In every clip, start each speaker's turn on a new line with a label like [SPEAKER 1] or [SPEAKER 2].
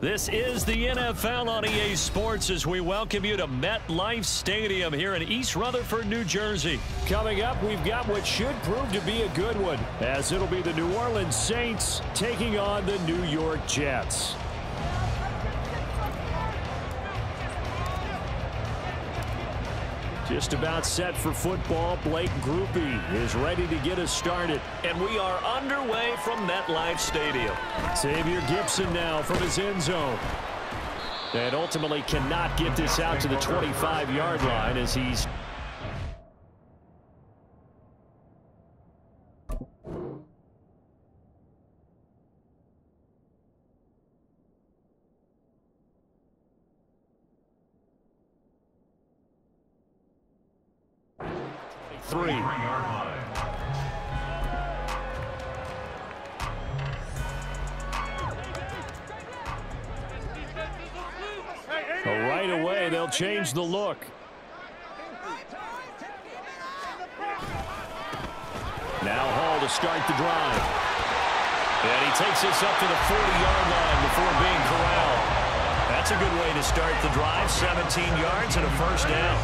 [SPEAKER 1] This is the NFL on EA Sports as we welcome you to MetLife Stadium here in East Rutherford, New Jersey. Coming up, we've got what should prove to be a good one, as it'll be the New Orleans Saints taking on the New York Jets. Just about set for football. Blake Groupie is ready to get us started. And we are underway from MetLife Stadium. Xavier Gipson now from his end zone. And ultimately cannot get this out to the 25-yard line as he's... Right away, they'll change the look. Now Hall to start the drive. And he takes this up to the 40-yard line before being corralled. That's a good way to start the drive. 17 yards and a first down.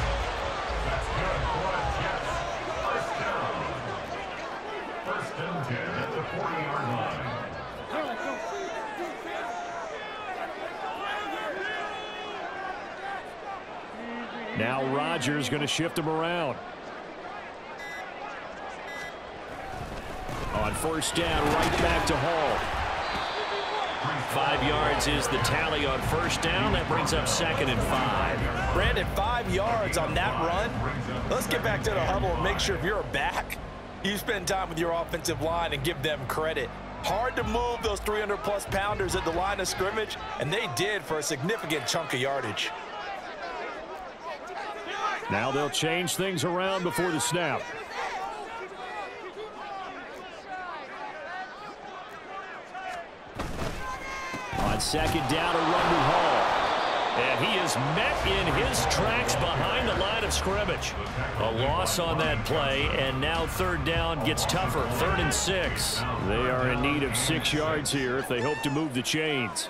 [SPEAKER 1] Now Rodgers going to shift him around. On first down, right back to Hall. 5 yards is the tally on first down. That brings up 2nd and 5.
[SPEAKER 2] Brandon, 5 yards on that run. Let's get back to the huddle and make sure if you're a back, you spend time with your offensive line and give them credit. Hard to move those 300-plus pounders at the line of scrimmage, and they did for a significant chunk of yardage.
[SPEAKER 1] Now they'll change things around before the snap. On second down, a run to Hall. And he is met in his tracks behind the line of scrimmage. A loss on that play, and now third down gets tougher. 3rd and 6. They are in need of 6 yards here if they hope to move the chains.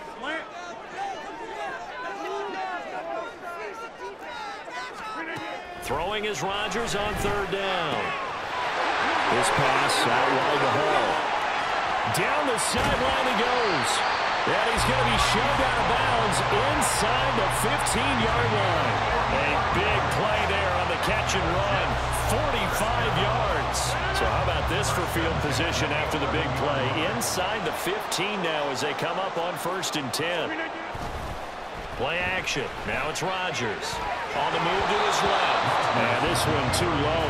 [SPEAKER 1] Throwing is Rodgers on third down. This pass out wide to Hall. Down the sideline he goes. And he's going to be shoved out of bounds inside the 15-yard line. A big play there on the catch and run. 45 yards. So how about this for field position after the big play? Inside the 15 now as they come up on 1st and 10. Play action. Now it's Rodgers. On the move to his left. And this one too low.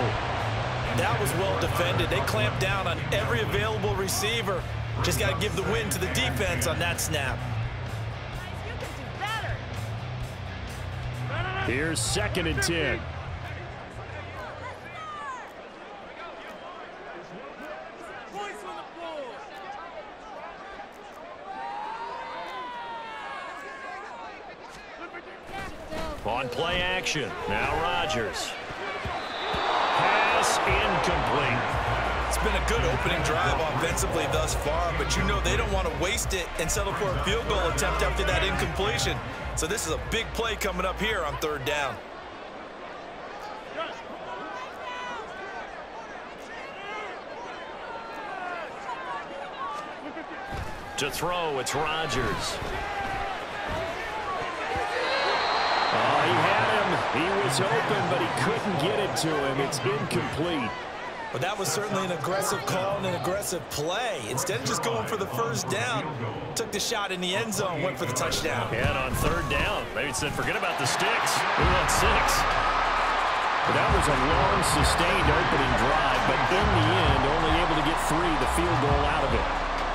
[SPEAKER 2] That was well defended. They clamped down on every available receiver. Just got to give the win to the defense on that snap.
[SPEAKER 1] Here's 2nd and 10. On play action, now Rodgers. Pass incomplete.
[SPEAKER 2] It's been a good opening drive offensively thus far, but you know they don't want to waste it and settle for a field goal attempt after that incompletion. So this is a big play coming up here on 3rd down.
[SPEAKER 1] To throw, it's Rodgers. He had him. He was open, but he couldn't get it to him. It's incomplete.
[SPEAKER 2] But that was certainly an aggressive call and an aggressive play. Instead of just going for the first down, took the shot in the end zone, went for the touchdown.
[SPEAKER 1] And on 3rd down, maybe said, forget about the sticks. We want 6. But that was a long, sustained opening drive, but in the end, only able to get 3, the field goal out of it.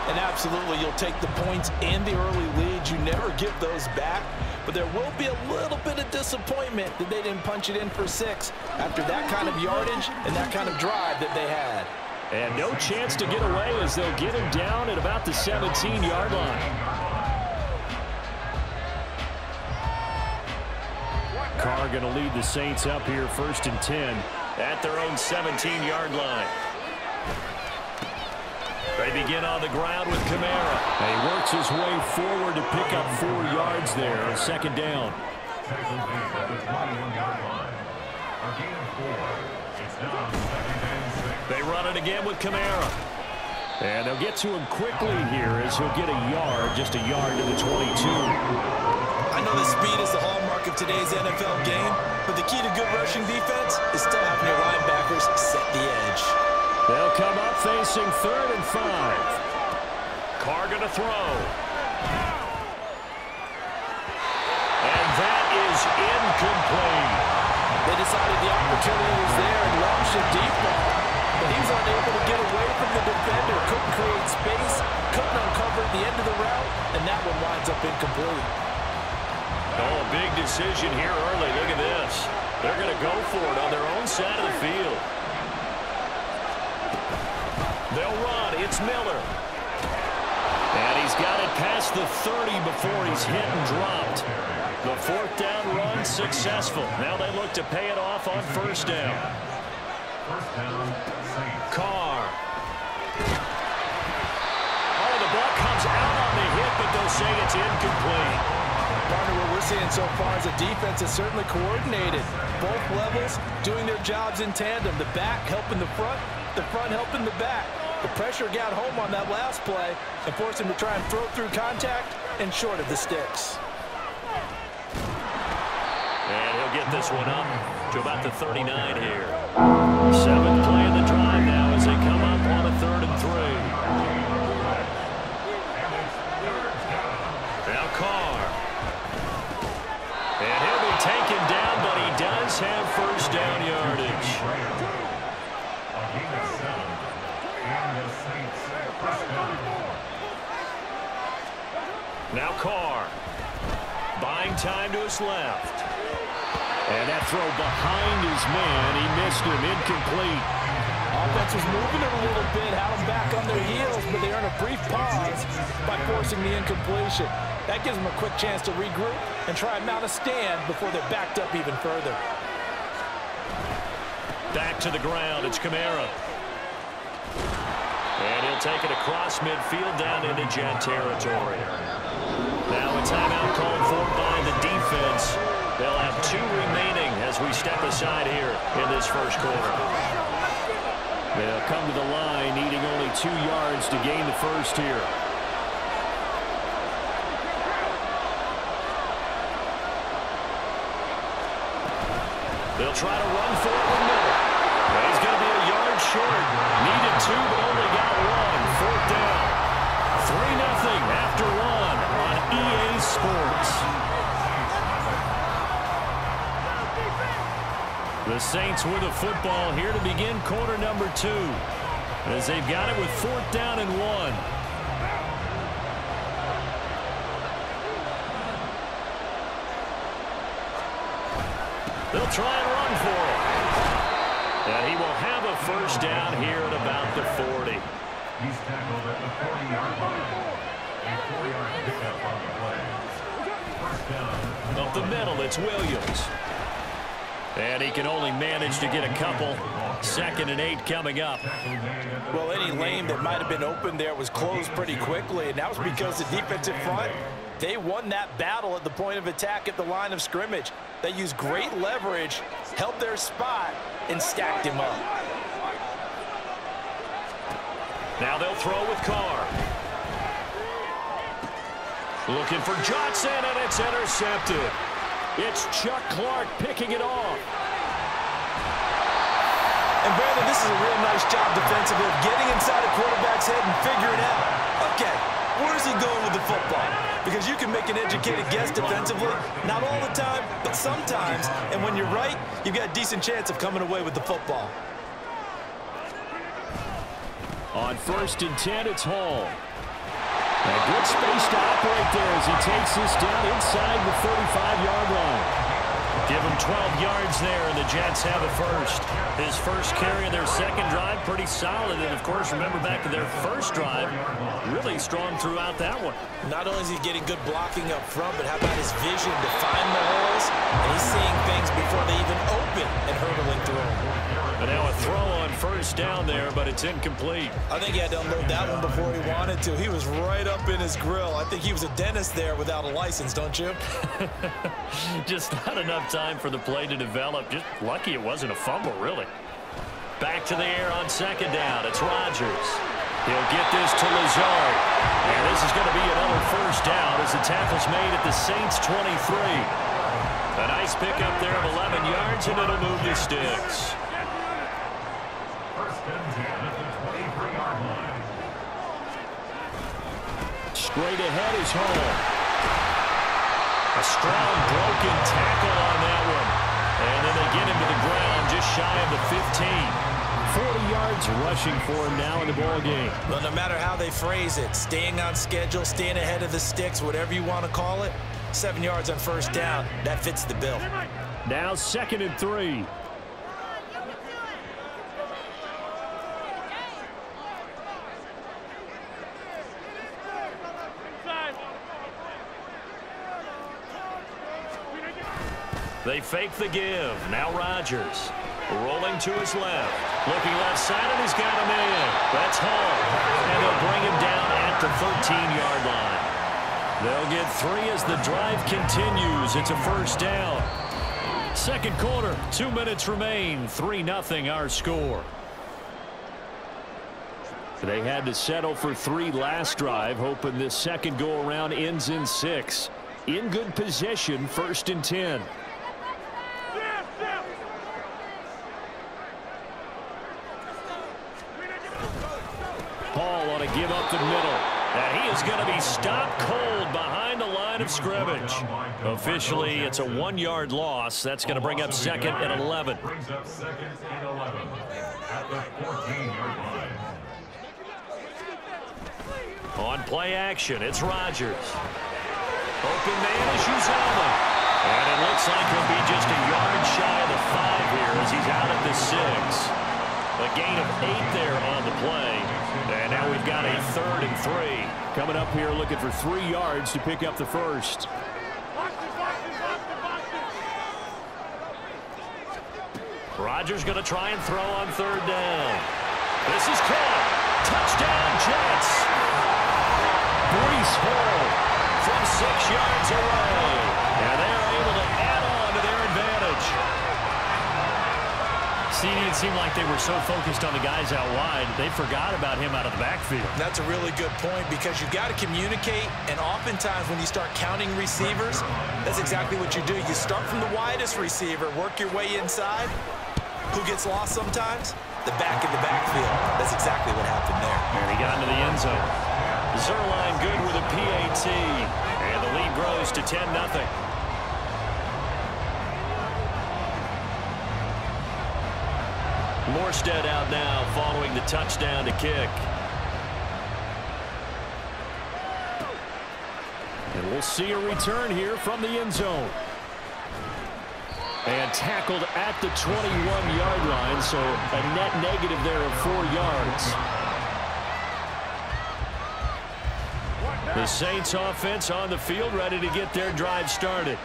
[SPEAKER 2] And absolutely, you'll take the points and the early leads. You never give those back. But there will be a little bit of disappointment that they didn't punch it in for 6 after that kind of yardage and that kind of drive that they had.
[SPEAKER 1] And no chance to get away as they'll get him down at about the 17-yard line. Carr going to lead the Saints up here 1st and 10 at their own 17-yard line. They begin on the ground with Kamara. And he works his way forward to pick up 4 yards there on second down. They run it again with Kamara. And they'll get to him quickly here as he'll get a yard, just a yard to the 22.
[SPEAKER 2] I know the speed is the hallmark of today's NFL game, but the key to good rushing defense is still having your linebackers set the edge.
[SPEAKER 1] They'll come up facing 3rd and 5. Carr going to throw. And that is incomplete.
[SPEAKER 2] They decided the opportunity was there and launched a deep ball, but he was unable to get away from the defender, couldn't create space, couldn't uncover at the end of the route, and that one winds up incomplete.
[SPEAKER 1] Oh, a big decision here early. Look at this. They're going to go for it on their own side of the field. They'll run. It's Miller. And he's got it past the 30 before he's hit and dropped. The 4th down run successful. Now they look to pay it off on 1st down. Carr. Oh, the ball comes out on the hit, but they'll say it's incomplete.
[SPEAKER 2] Partner, what we're seeing so far is a defense is certainly coordinated. Both levels doing their jobs in tandem. The back helping the front helping the back. The pressure got home on that last play and forced him to try and throw through contact and short of the sticks.
[SPEAKER 1] And he'll get this one up to about the 39 here. 7th play of the drive now as they come up on a 3rd and 3. Now Carr. And he'll be taken down, but he does have 1st down yardage. Now Carr. Buying time to his left. And that throw behind his man. He missed him. Incomplete.
[SPEAKER 2] Offense was moving it a little bit, had them back on their heels, but they earn a brief pause by forcing the incompletion. That gives them a quick chance to regroup and try and mount a stand before they're backed up even further.
[SPEAKER 1] Back to the ground. It's Kamara. And he'll take it across midfield down into Jet territory. Now a timeout called for by the defense. They'll have 2 remaining as we step aside here in this 1st quarter. They'll come to the line needing only 2 yards to gain the 1st here. They'll try to run for it with Miller. He's going to be a yard short. Needed 2, but only got 1. 4th down. 3-0 after 1 on EA Sports. The Saints with a football here to begin quarter number 2. As they've got it with 4th down and 1. They'll try and run for it. And he will have a 1st down here at about the 40.
[SPEAKER 3] He's tackled at the 40-yard line. A 4-yard pickup on the play. 1st down.
[SPEAKER 1] Up the middle, it's Williams. And he can only manage to get a couple. 2nd and 8 coming up.
[SPEAKER 2] Well, any lane that might have been open there was closed pretty quickly, and that was because the defensive front, they won that battle at the point of attack at the line of scrimmage. They used great leverage, held their spot, and stacked him up.
[SPEAKER 1] Now they'll throw with Carr. Looking for Johnson, and it's intercepted. It's Chuck Clark picking it off.
[SPEAKER 2] And Brandon, this is a real nice job defensively of getting inside a quarterback's head and figuring out, okay, where's he going with the football? Because you can make an educated guess defensively, not all the time, but sometimes. And when you're right, you've got a decent chance of coming away with the football.
[SPEAKER 1] On 1st and 10, it's Hall. A good space to operate there as he takes this down inside the 35-yard line. Give him 12 yards there, and the Jets have a 1st. His 1st carry of their 2nd drive, pretty solid. And, of course, remember back to their 1st drive, really strong throughout that one.
[SPEAKER 2] Not only is he getting good blocking up front, but how about his vision to find the holes? And he's seeing things before they even open and hurdling through them.
[SPEAKER 1] And now a throw on first down there, but it's incomplete.
[SPEAKER 2] I think he had to unload that one before he wanted to. He was right up in his grill. I think he was a dentist there without a license, don't you?
[SPEAKER 1] Just not enough time for the play to develop. Just lucky it wasn't a fumble, really. Back to the air on second down. It's Rodgers. He'll get this to Lazard. And this is going to be another first down as the tackle's made at the Saints 23. A nice pickup there of 11 yards, and it'll move the sticks.
[SPEAKER 3] First and 10 at the 23-yard line.
[SPEAKER 1] Straight ahead is Hall. A strong broken tackle on that one. And then they get him to the ground just shy of the 15. 40 yards rushing for him now in the ball game.
[SPEAKER 2] Well, no matter how they phrase it, staying on schedule, staying ahead of the sticks, whatever you want to call it, 7 yards on first down, that fits the bill.
[SPEAKER 1] Now 2nd and 3. They fake the give. Now Rodgers rolling to his left. Looking left side, and he's got him in. That's Hall. And they'll bring him down at the 13-yard line. They'll get 3 as the drive continues. It's a first down. Second quarter, 2 minutes remain. 3-0 our score. They had to settle for 3 last drive, hoping this second go-around ends in 6. In good position, 1st and 10. Paul ought to give up the middle. And he is going to be stopped cold behind the line of scrimmage. Officially, it's a 1-yard loss. That's going to bring up 2nd and 11.
[SPEAKER 3] Brings up 2nd and 11 at the 14-yard line.
[SPEAKER 1] On play action, it's Rodgers. Open man is Uzomah. And it looks like he'll be just a yard shy of the 5 here as he's out at the 6. A gain of 8 there on the play. And now we've got a 3rd and 3. Coming up here looking for 3 yards to pick up the first. Rodgers going to try and throw on 3rd down. This is caught. Touchdown Jets. Breece Hall from 6 yards away. And they're able to add on to their advantage. It seemed like they were so focused on the guys out wide, they forgot about him out of the backfield.
[SPEAKER 2] That's a really good point because you got to communicate, and oftentimes when you start counting receivers, that's exactly what you do. You start from the widest receiver, work your way inside. Who gets lost sometimes? The back in the backfield. That's exactly what happened there.
[SPEAKER 1] And he got into the end zone. Zerline good with a PAT, and the lead grows to 10-0. Morstead out now following the touchdown to kick. And we'll see a return here from the end zone. And tackled at the 21-yard line, so a net negative there of 4 yards. The Saints offense on the field ready to get their drive started.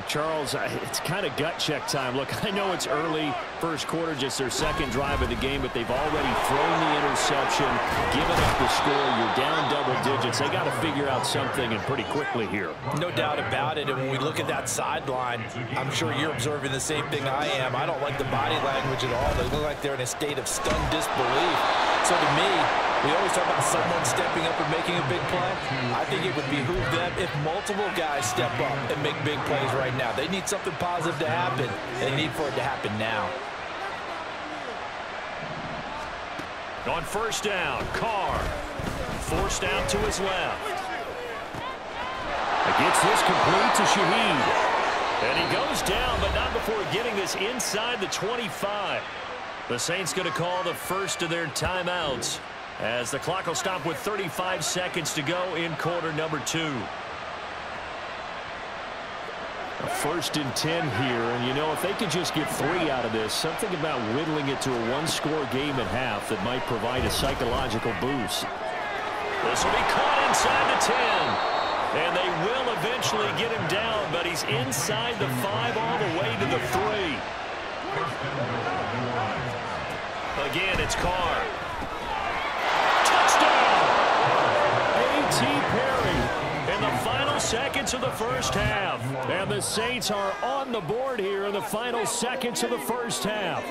[SPEAKER 1] Charles, it's kind of gut check time. Look, I know it's early, first quarter, just their 2nd drive of the game, but they've already thrown the interception, given up the score. You're down double digits. They got to figure out something, and pretty quickly here.
[SPEAKER 2] No doubt about it. And when we look at that sideline, I'm sure you're observing the same thing I am. I don't like the body language at all. They look like they're in a state of stunned disbelief. So to me, we always talk about someone stepping up and making a big play. I think it would behoove them if multiple guys step up and make big plays right now. They need something positive to happen, and they need for it to happen now.
[SPEAKER 1] On first down, Carr forced out to his left. Gets this complete to Shaheed. And he goes down, but not before getting this inside the 25. The Saints going to call the first of their timeouts as the clock will stop with 35 seconds to go in quarter number 2. A 1st and 10 here, and you know, if they could just get 3 out of this, something about whittling it to a 1-score game at half that might provide a psychological boost. This will be caught inside the 10. And they will eventually get him down, but he's inside the 5 all the way to the 3. Again, it's Carr. Touchdown! A.T. Perry in the final seconds of the first half. And the Saints are on the board here in the final seconds of the first half.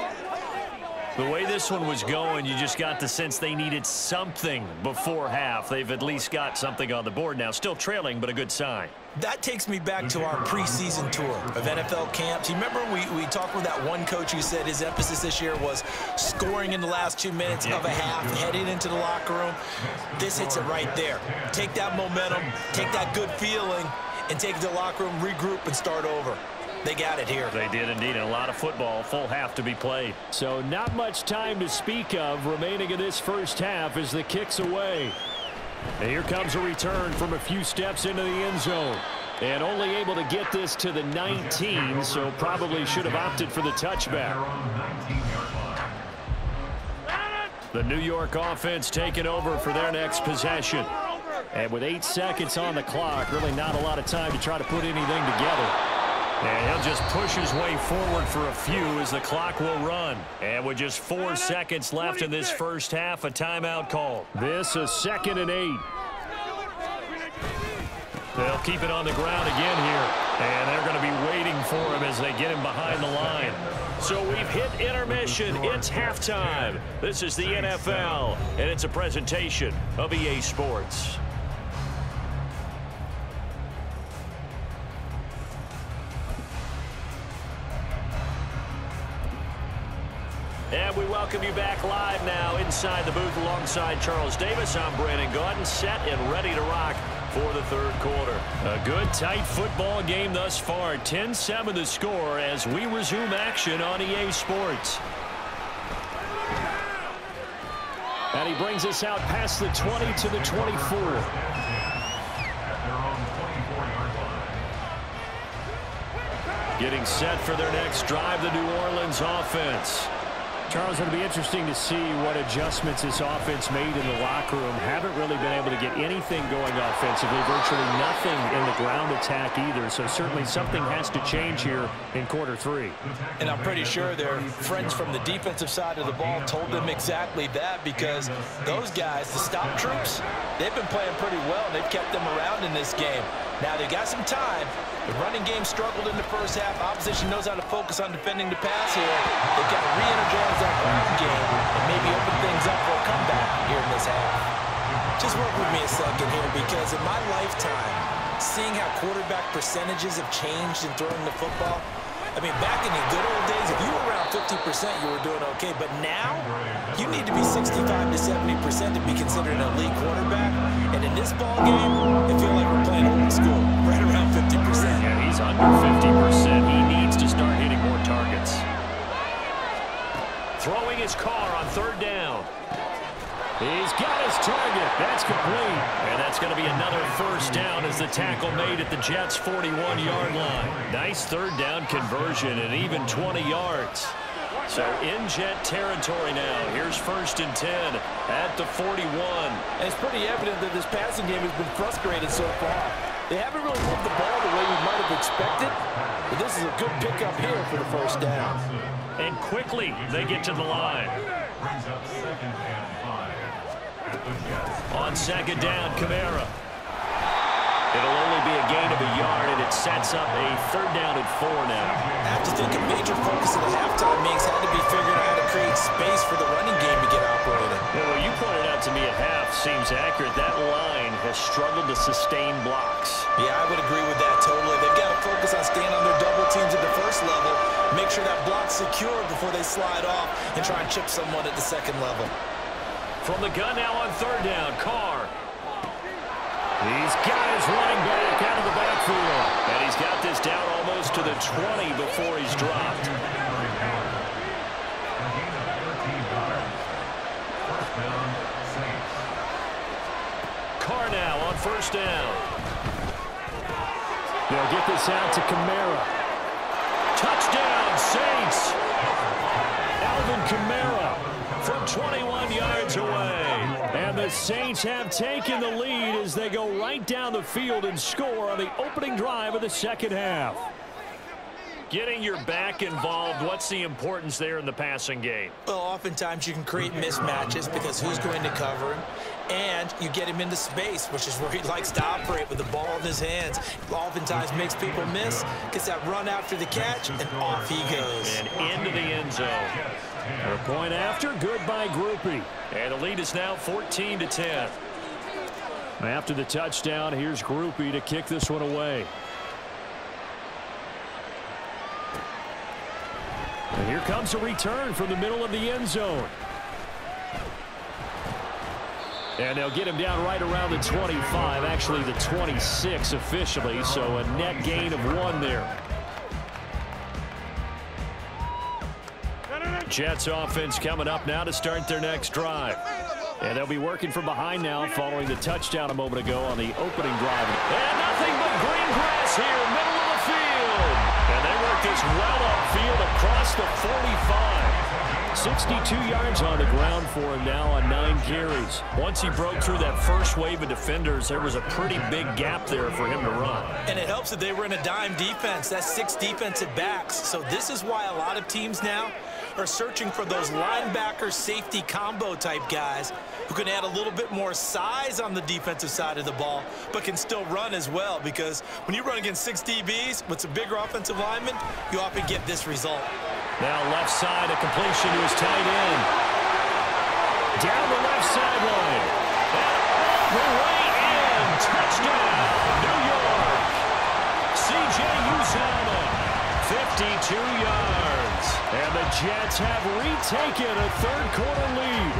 [SPEAKER 1] The way this one was going, you just got the sense they needed something before half. They've at least got something on the board now. Still trailing, but a good sign.
[SPEAKER 2] That takes me back to our preseason tour of NFL camps. You remember we talked with that one coach who said his emphasis this year was scoring in the last 2 minutes of a half, heading into the locker room. This hits it right there. Take that momentum, take that good feeling, and take it to the locker room, regroup, and start over. They got it here.
[SPEAKER 1] They did indeed. And a lot of football, full half to be played. So not much time to speak of remaining in this first half as the kick's away. And here comes a return from a few steps into the end zone. And only able to get this to the 19, so probably should have opted for the touchback. The New York offense taking over for their next possession. And with 8 seconds on the clock, really not a lot of time to try to put anything together. And he'll just push his way forward for a few as the clock will run. And with just 4 seconds left in this first half, a timeout call. This is 2nd and 8. They'll keep it on the ground again here. And they're going to be waiting for him as they get him behind the line. So we've hit intermission. It's halftime. This is the NFL, and it's a presentation of EA Sports. And we welcome you back live now inside the booth alongside Charles Davis. I'm Brandon Gaudin, set and ready to rock for the third quarter. A good, tight football game thus far. 10-7 the score as we resume action on EA Sports. And he brings us out past the 20 to the 24. Getting set for their next drive, the New Orleans offense. Charles, it'll be interesting to see what adjustments this offense made in the locker room. Haven't really been able to get anything going offensively, virtually nothing in the ground attack either. So certainly something has to change here in quarter 3.
[SPEAKER 2] And I'm pretty sure their friends from the defensive side of the ball told them exactly that, because those guys, the stop troops, they've been playing pretty well. They've kept them around in this game. Now they've got some time. The running game struggled in the first half. Opposition knows how to focus on defending the pass here. They've got to re-energize that ground game and maybe open things up for a comeback here in this half. Just work with me a second here, because in my lifetime, seeing how quarterback percentages have changed in throwing the football, I mean, back in the good old days, if you were around 50%, you were doing okay. But now, you need to be 65 to 70% to be considered an elite quarterback. And in this ball game, I feel like we're playing old school, right around 50%.
[SPEAKER 1] Yeah, he's under 50%. He needs to start hitting more targets. Throwing his car on 3rd down. He's got his target. That's complete. And that's going to be another first down as the tackle made at the Jets' 41-yard line. Nice 3rd down conversion and even 20 yards. So in Jet territory now. Here's 1st and 10 at the 41.
[SPEAKER 2] And it's pretty evident that this passing game has been frustrated so far. They haven't really moved the ball the way we might have expected. But this is a good pickup here for the first down.
[SPEAKER 1] And quickly they get to the line.
[SPEAKER 3] Brings up 2nd and 5.
[SPEAKER 1] On 2nd down, Kamara. It'll only be a gain of a yard, and it sets up a 3rd down and 4 now.
[SPEAKER 2] I have to think a major focus of the halftime makes had to be figuring out how to create space for the running game to get operated.
[SPEAKER 1] Yeah, well, you pointed out to me at half seems accurate. That line has struggled to sustain blocks.
[SPEAKER 2] Yeah, I would agree with that totally. They've got to focus on staying on their double teams at the first level, make sure that block's secure before they slide off and try and chip someone at the 2nd level. From the gun now on 3rd down, Carr.
[SPEAKER 1] He's got his running back out of the backfield. And he's got this down almost to the 20 before he's dropped. Carr now on 1st down. They'll get this out to Kamara. Touchdown, Saints. Alvin Kamara from 21 yards away. And the Saints have taken the lead as they go right down the field and score on the opening drive of the 2nd half. Getting your back involved, what's the importance there in the passing game?
[SPEAKER 2] Well, oftentimes you can create mismatches because who's going to cover him, and you get him into space, which is where he likes to operate with the ball in his hands. Oftentimes makes people miss, gets that run after the catch, and off he goes.
[SPEAKER 1] And into the end zone. A point after, good by Groupie. And the lead is now 14-10. After the touchdown, here's Groupie to kick this one away. And here comes a return from the middle of the end zone. And they'll get him down right around the 25, actually the 26 officially, so a net gain of 1 there. Jets offense coming up now to start their next drive. And they'll be working from behind now following the touchdown a moment ago on the opening drive. And nothing but green grass here, middle of the field. And they work this well upfield across the 45. 62 yards on the ground for him now on 9 carries. Once he broke through that first wave of defenders, there was a pretty big gap there for him to run.
[SPEAKER 2] And it helps that they were in a dime defense. That's 6 defensive backs. So this is why a lot of teams now are searching for those linebacker safety combo type guys who can add a little bit more size on the defensive side of the ball, but can still run as well, because when you run against 6 DBs with some bigger offensive linemen, you often get this result.
[SPEAKER 1] Now left side, a completion to his tight end. Down the left sideline. And all the way in. Touchdown, New York. CCHODGES9, 52 yards. And the Jets have retaken a third-quarter lead.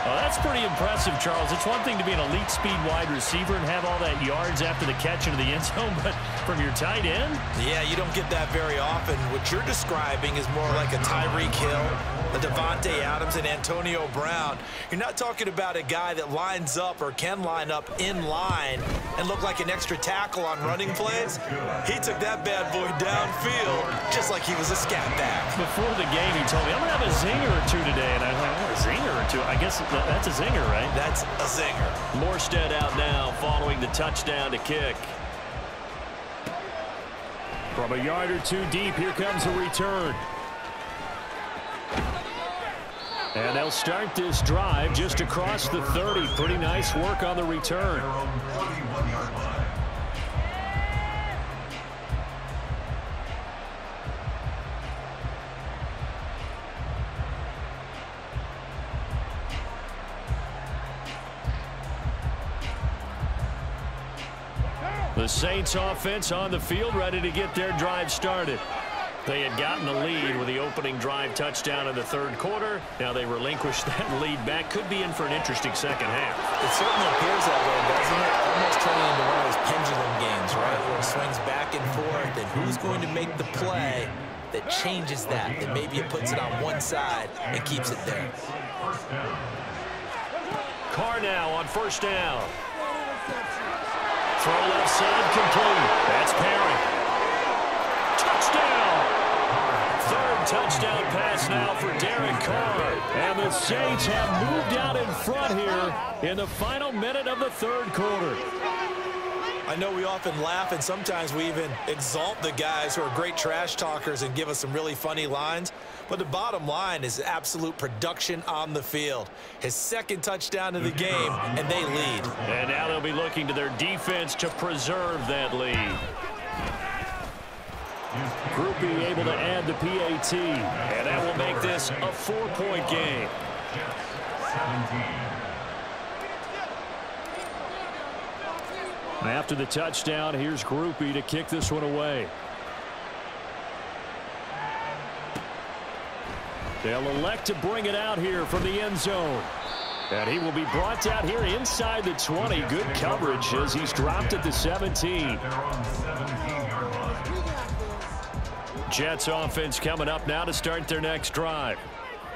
[SPEAKER 1] Well, that's pretty impressive, Charles. It's one thing to be an elite speed wide receiver and have all that yards after the catch into the end zone, but from your tight end?
[SPEAKER 2] Yeah, you don't get that very often. What you're describing is more like a Tyreek Hill, a Devontae Adams, and Antonio Brown. You're not talking about a guy that lines up or can line up in line and look like an extra tackle on running plays. He took that bad boy downfield just like he was a scat back.
[SPEAKER 1] Before the game, he told me, I'm going to have a zinger or two today. And I thought, oh, a zinger or two? I guess that's a zinger, right?
[SPEAKER 2] That's a zinger.
[SPEAKER 1] Morstead out now following the touchdown to kick. From a yard or two deep, here comes a return. And they'll start this drive just across the 30. Pretty nice work on the return. The Saints offense on the field, ready to get their drive started. They had gotten the lead with the opening drive touchdown in the third quarter. Now they relinquished that lead back. Could be in for an interesting second half.
[SPEAKER 2] It certainly appears that way, doesn't it? Almost turning into one of those pendulum games, right? Where it swings back and forth, and who's going to make the play that changes that maybe it puts it on one side and keeps it there.
[SPEAKER 1] Carr now on first down. Throw left side complete. That's Perry. Touchdown. Third touchdown pass now for Derek Carr. And the Saints have moved out in front here in the final minute of the third quarter.
[SPEAKER 2] I know we often laugh, and sometimes we even exalt the guys who are great trash talkers and give us some really funny lines. But the bottom line is absolute production on the field. His second touchdown of the game, and they lead.
[SPEAKER 1] And now they'll be looking to their defense to preserve that lead. Groupie able to add the PAT, and that will make this a 4-point game. After the touchdown, here's Groupie to kick this one away. They'll elect to bring it out here from the end zone. And he will be brought out here inside the 20. Good coverage as he's dropped at the 17. Jets offense coming up now to start their next drive.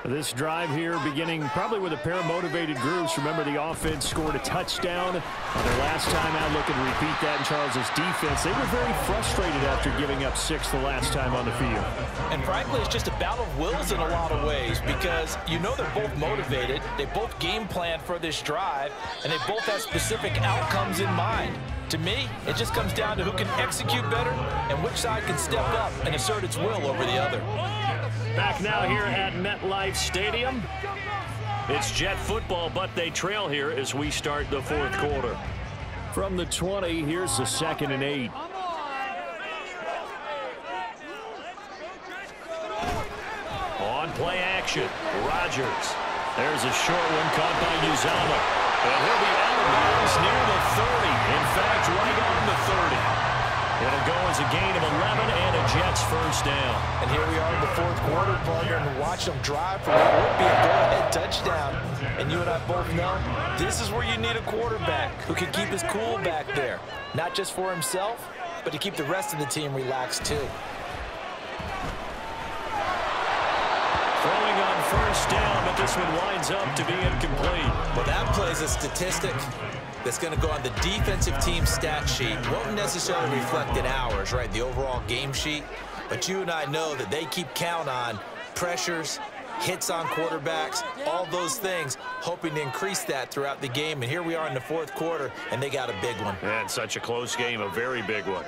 [SPEAKER 1] This drive here beginning probably with a pair of motivated groups. Remember, the offense scored a touchdown on their last time out. Looking to repeat that in Charles's defense. They were very frustrated after giving up 6 the last time on the field.
[SPEAKER 2] And frankly, it's just a battle of wills in a lot of ways, because you know they're both motivated. They both game plan for this drive, and they both have specific outcomes in mind. To me, it just comes down to who can execute better and which side can step up and assert its will over the other.
[SPEAKER 1] Back now here at MetLife Stadium. It's Jet football, but they trail here as we start the fourth quarter. From the 20, here's the 2nd and 8. On play action, Rodgers. There's a short one caught by Uzama. And he'll be out of bounds near the 30. In fact, right on the 30. It'll go as a gain of 11 and a Jets first down.
[SPEAKER 2] And here we are in the fourth quarter, partner, and watch them drive for what would be a go-ahead touchdown. And you and I both know this is where you need a quarterback who can keep his cool back there. Not just for himself, but to keep the rest of the team relaxed too.
[SPEAKER 1] Throwing on first down, but this one winds up to be incomplete.
[SPEAKER 4] Well, that plays a statistic that's going to go on the defensive team stat sheet. Won't necessarily reflect in ours, right, the overall game sheet. But you and I know that they keep count on pressures, hits on quarterbacks, all those things, hoping to increase that throughout the game. And here we are in the fourth quarter, and they got a big one.
[SPEAKER 1] And such a close game, a very big one.